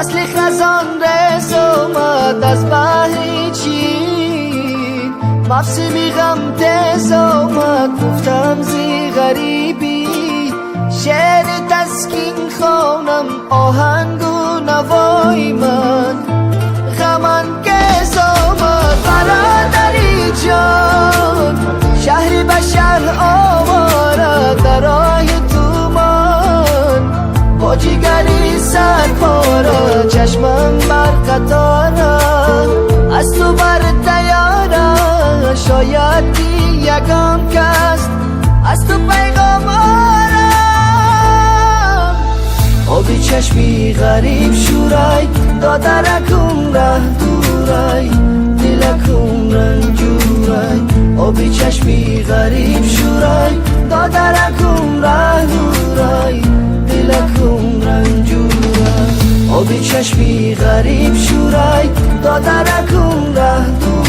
فصل خزان رس اومد از بحر چین، مفسمی غم تز اومد گفتم زی غریبی، شعر تسکین خونم آهنگ و نوای من، غمن کس اومد برادری جان، شهری بشر آواره در راه تومان، با جگری سر پاره چشمم بر قطاره، از تو بر تیاره شاید یکم کس از تو پیغام آرم، آبی چشمی غریب شورای دادرکم ره دورای، دلکم رنجورای، آبی چشمی غریب شورای دادرکم ره دورای، دلکم رنجورای، آبی چشمی غریب شورای دادرکم ره دورای.